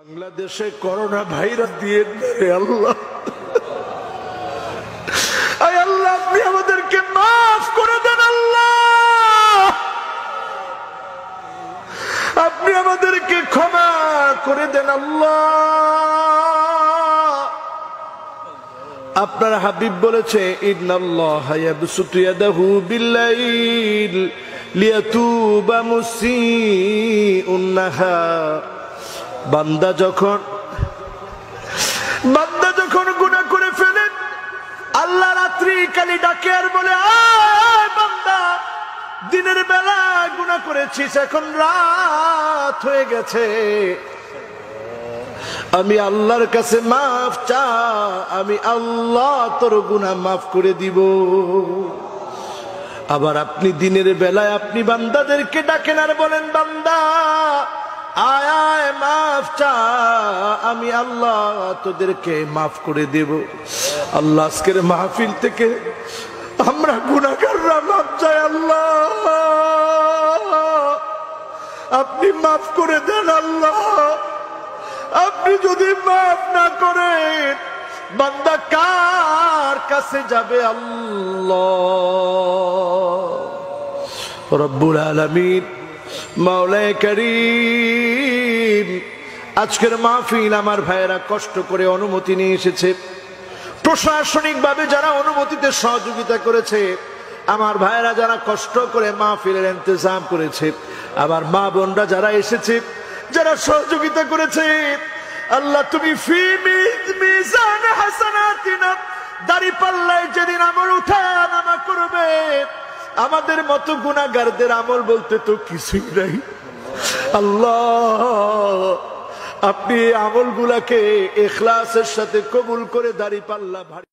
বাংলাদেশে corona virus দিয়ে দেয় আল্লাহ। আয় আল্লাহ, আপনি আমাদেরকে মাফ করে দেন আল্লাহ, আপনি আমাদেরকে ক্ষমা করে দেন আল্লাহ। আপনার হাবিব বলেছে, ইন্নাল্লাহা ইয়াবসুতু ইয়াদাহু বিল্লাইল লিয়াতুবা মুসিউন নাহার। বান্দা যখন গুনাহ করে ফেলে, আল্লাহ রাত্রি কালি ডাকে আর বলে, আয় বান্দা, দিনের বেলা গুনাহ করেছিস, এখন রাত হয়ে গেছে, আমি আল্লাহর কাছে মাফ চা, আমি আল্লাহ তোর গুনাহ মাফ করে দিব। আবার আপনি দিনের বেলায় আপনি বান্দাদেরকে ডাকেন আর বলেন, বান্দা আয় আয় মাফ চা, আমি আল্লাহ তোদেরকে মাফ করে দেব। আল্লাহ আজকের মাহফিল থেকে আমরা গুনাহগাররা মাফ চাই আল্লাহ, আপনি মাফ করে দেন আল্লাহ। আপনি যদি মাফ না করেন, বান্দা কার কাছে যাবে আল্লাহ? রব্বুল আলামিন, মাওলায়ে কারীম, আজকের মাহফিল আমার ভাইয়েরা কষ্ট করে অনুমতি নিয়ে এসেছে, প্রশাসনিক ভাবে যারা অনুমতিতে সহযোগিতা করেছে, আমার ভাইয়েরা যারা কষ্ট করে মাহফিলের ইন্তজাম করেছে, আবার মা বোনরা যারা এসেছে, যারা সহযোগিতা করেছে, আল্লাহ তুমি ফি মিজান হাসানাতিনা, দাঁড়িপাল্লায় যেদিন আমল উঠানামা করবে, আমাদের মতো গুনাহগারদের আমল বলতে তো কিছুই নাই আল্লাহ, আপনি আমলগুলাকে ইখলাসের সাথে কবুল করে দাঁড়িপাল্লা ভারী